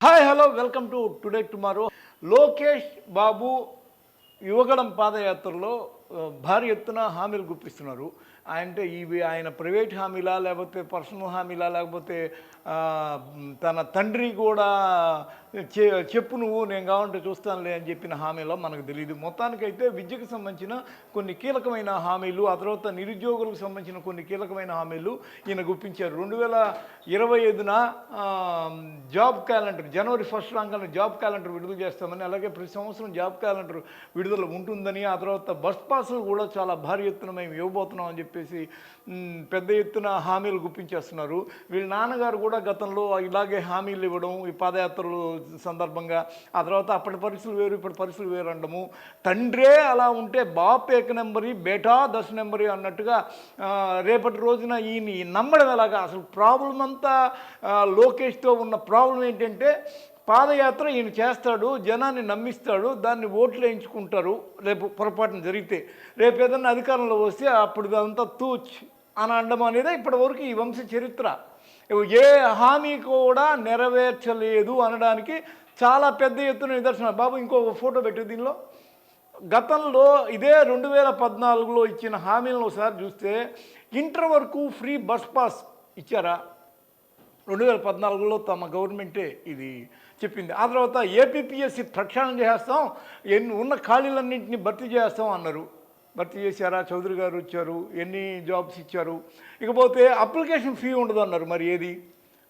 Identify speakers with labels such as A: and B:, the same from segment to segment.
A: Hi hello welcome to today tomorrow. Lokesh Babu Yuvagalam పాదయాత్రలో భారీ ఎత్తున హామీలు గుప్పిస్తున్నారు. అంటే ఇవి ఆయన ప్రైవేట్ హామీలా, లేకపోతే పర్సనల్ హామీలా, లేకపోతే తన తండ్రి కూడా చెప్పు నువ్వు నేను కావాలంటే చూస్తానులే అని చెప్పిన హామీలో మనకు తెలియదు. మొత్తానికైతే విద్యకు సంబంధించిన కొన్ని కీలకమైన హామీలు, ఆ తర్వాత నిరుద్యోగులకు సంబంధించిన కొన్ని కీలకమైన హామీలు ఈయన గుప్పించారు. 2025న జాబ్ క్యాలెండర్, జనవరి 1 రాగానే జాబ్ క్యాలెండర్ విడుదల చేస్తామని, అలాగే ప్రతి సంవత్సరం జాబ్ క్యాలెండర్ విడుదల ఉంటుందని, ఆ తర్వాత బస్ పాసులు కూడా చాలా భారీ ఎత్తున మేము ఇవ్వబోతున్నాం అని చెప్పేసి పెద్ద ఎత్తున హామీలు గుప్పించేస్తున్నారు. వీళ్ళ నాన్నగారు కూడా గతంలో ఇలాగే హామీలు ఇవ్వడం ఈ పాదయాత్రలు సందర్భంగా, ఆ తర్వాత అప్పటి పరిస్థితులు వేరు ఇప్పటి పరిస్థితులు వేరు అనడము, తండ్రే అలా ఉంటే బాప్ ఏక నెంబరి బేటా 10 నెంబరి అన్నట్టుగా రేపటి రోజున ఈయన నమ్మడం ఎలాగా? అసలు ప్రాబ్లం అంతా లోకేష్తో ఉన్న ప్రాబ్లం ఏంటంటే పాదయాత్ర ఈయన చేస్తాడు, జనాన్ని నమ్మిస్తాడు, దాన్ని ఓట్లు వేయించుకుంటారు. రేపు పొరపాటున జరిగితే, రేపు ఏదన్నా అధికారంలో వస్తే అప్పుడు అదంతా తూచ్ అని అనడం అనేది ఇప్పటివరకు ఈ వంశ చరిత్ర. ఏ హామీ కూడా నెరవేర్చలేదు అనడానికి చాలా పెద్ద ఎత్తున నిదర్శనం. బాబు ఇంకో ఫోటో పెట్టు దీనిలో. గతంలో ఇదే 2014లో ఇచ్చిన హామీలను ఒకసారి చూస్తే ఇంటర్ వరకు ఫ్రీ బస్ పాస్ ఇచ్చారా? 2014లో తమ గవర్నమెంటే ఇది చెప్పింది. ఆ తర్వాత ఏపీపీఎస్సీ ప్రక్షాళన చేస్తాం, ఉన్న ఖాళీలన్నింటినీ భర్తీ చేస్తాం అన్నారు. భర్తీ చేశారా? చౌదరి గారు వచ్చారు, ఎన్ని జాబ్స్ ఇచ్చారు? ఇకపోతే అప్లికేషన్ ఫీ ఉండదు అన్నారు, మరి ఏది?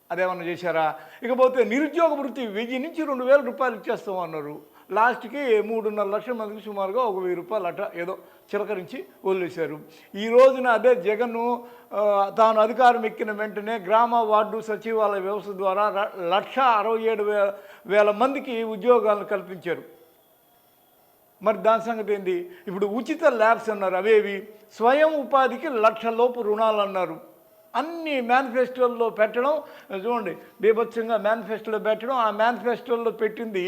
A: అదేమన్నా చేశారా? ఇకపోతే నిరుద్యోగ వృత్తి 1000 నుంచి 2000 రూపాయలు ఇచ్చేస్తాం అన్నారు. లాస్ట్కి 3.5 లక్షల మందికి సుమారుగా 1000 రూపాయలు అట ఏదో చిలకరించి వదిలేశారు. ఈ రోజున అదే జగన్ తాను అధికారం ఎక్కిన వెంటనే గ్రామ వార్డు సచివాలయ వ్యవస్థ ద్వారా 1,67,000 మందికి ఉద్యోగాలను కల్పించారు. మరి దాని సంగతి ఏంది? ఇప్పుడు ఉచిత ల్యాబ్స్ అన్నారు, అవేవి? స్వయం ఉపాధికి 1,00,000 లోపు రుణాలు అన్నారు. అన్ని మేనిఫెస్టోల్లో పెట్టడం, చూడండి బీభత్సంగా మేనిఫెస్టోలో పెట్టడం. ఆ మేనిఫెస్టోల్లో పెట్టింది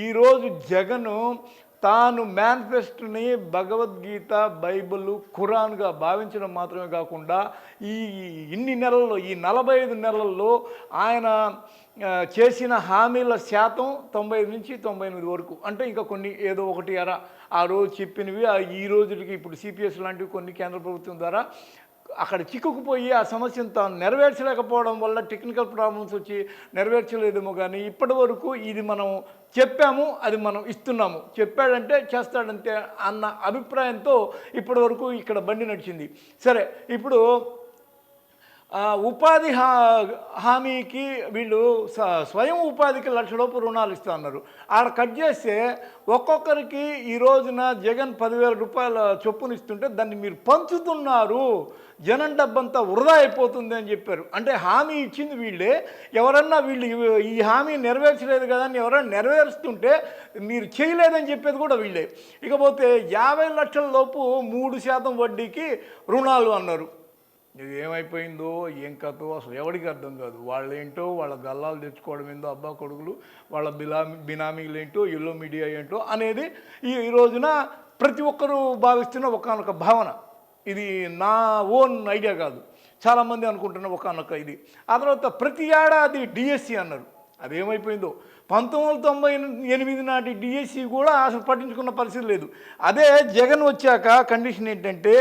A: ఈరోజు జగను తాను మేనిఫెస్టోని భగవద్గీత, బైబిల్, ఖురాన్గా భావించడం మాత్రమే కాకుండా ఇన్ని నెలల్లో, ఈ 45 నెలల్లో ఆయన చేసిన హామీల శాతం 95 నుంచి 98 వరకు. అంటే ఇంకా కొన్ని ఏదో ఒకటి అరా ఆ రోజు చెప్పినవి ఈ రోజులకి ఇప్పుడు సిపిఎస్ లాంటివి కొన్ని కేంద్ర ప్రభుత్వం ద్వారా అక్కడ చిక్కుకుపోయి ఆ సమస్యను తాను నెరవేర్చలేకపోవడం వల్ల టెక్నికల్ ప్రాబ్లమ్స్ వచ్చి నెరవేర్చలేదేమో. కానీ ఇప్పటి వరకు ఇది మనం చెప్పాము, అది మనం ఇస్తున్నాము, చెప్పాడంటే చేస్తాడంతే అన్న అభిప్రాయంతో ఇప్పటి వరకు ఇక్కడ బండి నడిచింది. సరే, ఇప్పుడు ఉపాధి హామీకి వీళ్ళు స్వయం ఉపాధికి 1,00,000 లోపు రుణాలు ఇస్తా అన్నారు. ఆడ కట్ చేస్తే ఒక్కొక్కరికి ఈ రోజున జగన్ 10,000 రూపాయల చొప్పున ఇస్తుంటే దాన్ని మీరు పంచుతున్నారు, జనం డబ్బంతా వృధా అయిపోతుంది అని చెప్పారు. అంటే హామీ ఇచ్చింది వీళ్ళే. ఎవరన్నా వీళ్ళు ఈ హామీ నెరవేర్చలేదు కదా అని ఎవరన్నా నెరవేరుస్తుంటే మీరు చేయలేదని చెప్పేది కూడా వీళ్ళే. ఇకపోతే 50 లక్షల లోపు 3% వడ్డీకి రుణాలు అన్నారు. ఇది ఏమైపోయిందో ఏం కథో అసలు ఎవరికి అర్థం కాదు. వాళ్ళేంటో, వాళ్ళ గల్లాలు తెచ్చుకోవడం ఏందో అబ్బా కొడుకులు, వాళ్ళ బినామీలు ఏంటో, ఎల్లో మీడియా ఏంటో అనేది ఈ రోజున ప్రతి ఒక్కరూ భావిస్తున్న ఒకానొక భావన. ఇది నా ఓన్ ఐడియా కాదు, చాలామంది అనుకుంటున్న ఒకానొక ఇది. ఆ తర్వాత ప్రతి ఏడాది డిఎస్సి అన్నారు. అదేమైపోయిందో 1998 నాటి డిఎస్సి కూడా అసలు పట్టించుకున్న పరిస్థితి లేదు. అదే జగన్ వచ్చాక కండిషన్ ఏంటంటే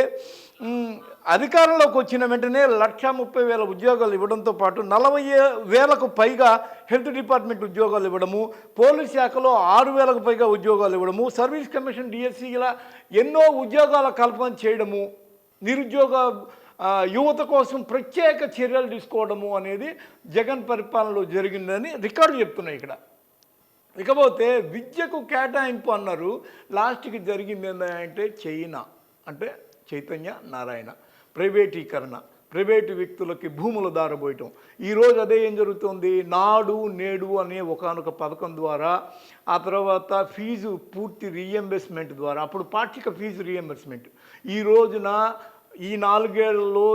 A: అధికారంలోకి వచ్చిన వెంటనే 1,30,000 ఉద్యోగాలు ఇవ్వడంతో పాటు 40,000కు పైగా హెల్త్ డిపార్ట్మెంట్ ఉద్యోగాలు ఇవ్వడము, పోలీస్ శాఖలో 6,000కు పైగా ఉద్యోగాలు ఇవ్వడము, సర్వీస్ కమిషన్ డిఎస్సి ఇలా ఎన్నో ఉద్యోగాల కల్పన చేయడము, నిరుద్యోగ యువత కోసం ప్రత్యేక చర్యలు తీసుకోవడము అనేది జగన్ పరిపాలనలో జరిగిందని రికార్డు చెప్తున్నాయి ఇక్కడ. ఇకపోతే విద్యకు కేటాయింపు అన్నారు. లాస్ట్కి జరిగింది ఏంటంటే చైనా అంటే చైతన్య నారాయణ, ప్రైవేటీకరణ, ప్రైవేటు వ్యక్తులకి భూములు దారబోయటం. ఈరోజు అదే ఏం జరుగుతుంది? నాడు నేడు అనే ఒకానొక పథకం ద్వారా, ఆ తర్వాత ఫీజు పూర్తి రీఎంబర్స్మెంట్ ద్వారా, అప్పుడు పాక్షిక ఫీజు రీఎంబర్స్మెంట్. ఈ రోజున ఈ 4 ఏళ్లలో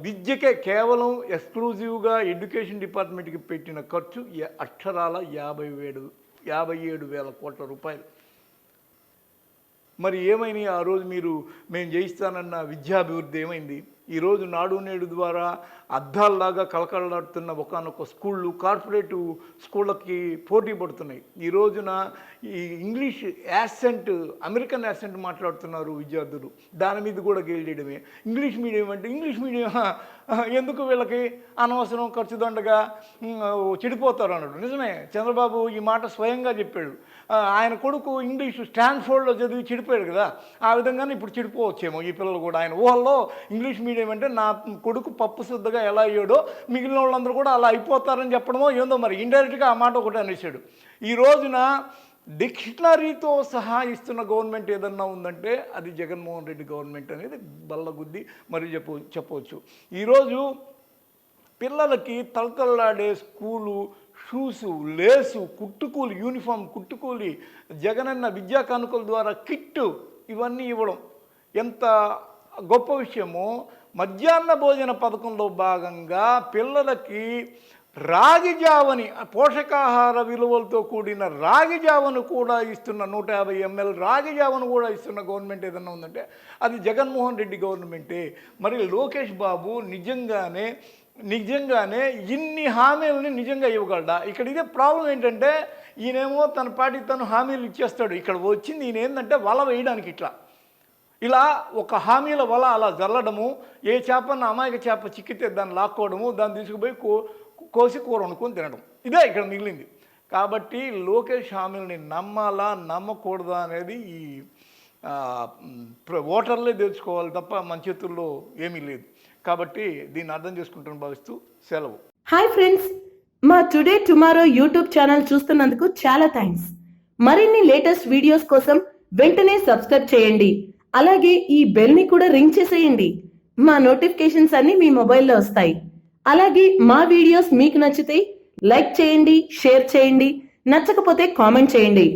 A: విద్యకే కేవలం ఎక్స్క్లూజివ్గా ఎడ్యుకేషన్ డిపార్ట్మెంట్కి పెట్టిన ఖర్చు అక్షరాల 57,000 కోట్ల రూపాయలు. మరి ఏమైనాయి ఆ రోజు మేము చేయిస్తానన్న విద్యాభివృద్ధి ఏమైంది? ఈరోజు నాడు నేడు ద్వారా అద్దాల్లాగా కలకలాడుతున్న ఒకానొక స్కూళ్ళు కార్పొరేటివ్ స్కూళ్ళకి పోటీ పడుతున్నాయి. ఈ రోజున ఈ ఇంగ్లీష్ యాసెంట్ అమెరికన్ యాసెంట్ మాట్లాడుతున్నారు విద్యార్థులు. దాని మీద కూడా గేలియడమే. ఇంగ్లీష్ మీడియం అంటే ఇంగ్లీష్ మీడియం ఎందుకు వీళ్ళకి అనవసరం ఖర్చు దండగా చెడిపోతారు అన్నాడు. నిజమే, చంద్రబాబు ఈ మాట స్వయంగా చెప్పాడు. ఆయన కొడుకు ఇంగ్లీష్ స్టాన్ఫోర్డ్లో చదివి చెడిపోయాడు కదా, ఆ విధంగానే ఇప్పుడు చెడిపోవచ్చేమో ఈ పిల్లలు కూడా. ఆయన ఊహల్లో ఇంగ్లీష్ మీడియం అంటే నా కొడుకు పప్పు శుద్ధగా ఎలా అయ్యాడో మిగిలిన వాళ్ళందరూ కూడా అలా అయిపోతారని చెప్పడమో ఏందో మరి ఇండైరెక్ట్గా ఆ మాట ఒకటి అనేసాడు. ఈ రోజున డిక్షనరీతో సహా ఇస్తున్న గవర్నమెంట్ ఏదన్నా ఉందంటే అది జగన్మోహన్ రెడ్డి గవర్నమెంట్ అనేది బల్లగుద్ది మరి చెప్పవచ్చు. ఈరోజు పిల్లలకి తలతల్లాడే స్కూలు షూసు, లేసు, కుట్టుకూలి, యూనిఫామ్ కుట్టుకూలి, జగనన్న విద్యా కానుకల ద్వారా కిట్టు ఇవన్నీ ఇవ్వడం ఎంత గొప్ప విషయమో. మధ్యాహ్న భోజన పథకంలో భాగంగా పిల్లలకి రాగి జావని, పోషకాహార విలువలతో కూడిన రాగి జావను కూడా ఇస్తున్న 150 ml రాగి జావను కూడా ఇస్తున్న గవర్నమెంట్ ఏదన్నా ఉందంటే అది జగన్మోహన్ రెడ్డి గవర్నమెంటే. మరి లోకేష్ బాబు నిజంగానే ఇన్ని హామీలని నిజంగా ఇవ్వగలడా? ఇక్కడ ఇదే ప్రాబ్లం ఏంటంటే ఈయనేమో తన పార్టీ తను హామీలు ఇచ్చేస్తాడు. ఇక్కడ వచ్చింది ఈయన ఏంటంటే వల వేయడానికి ఇలా ఒక హామీల వల అలా జల్లడము, ఏ చేపన్న అమాయక చేప చిక్కితే దాన్ని లాక్కోవడము, దాన్ని తీసుకుపోయి కోసి కూర వండుకొని తినడం, ఇదే ఇక్కడ మిగిలింది. కాబట్టి లోకేష్ హామీలని నమ్మాలా నమ్మకూడదా అనేది ఈ ఓటర్లే తెలుసుకోవాలి తప్ప మన చేతుల్లో ఏమీ లేదు. కాబట్టి దీన్ని అర్థం చేసుకుంటాను భావిస్తూ సెలవు.
B: హాయ్ ఫ్రెండ్స్, మా టుడే టుమారో యూట్యూబ్ ఛానల్ చూస్తున్నందుకు చాలా థ్యాంక్స్. మరిన్ని లేటెస్ట్ వీడియోస్ కోసం వెంటనే సబ్స్క్రైబ్ చేయండి. అలాగే ఈ బెల్ ని కూడా రింగ్ చేసేయండి. మా నోటిఫికేషన్స్ అన్ని మీ మొబైల్లో వస్తాయి. అలాగే మా వీడియోస్ మీకు నచ్చితే లైక్ చేయండి, షేర్ చేయండి, నచ్చకపోతే కామెంట్ చేయండి.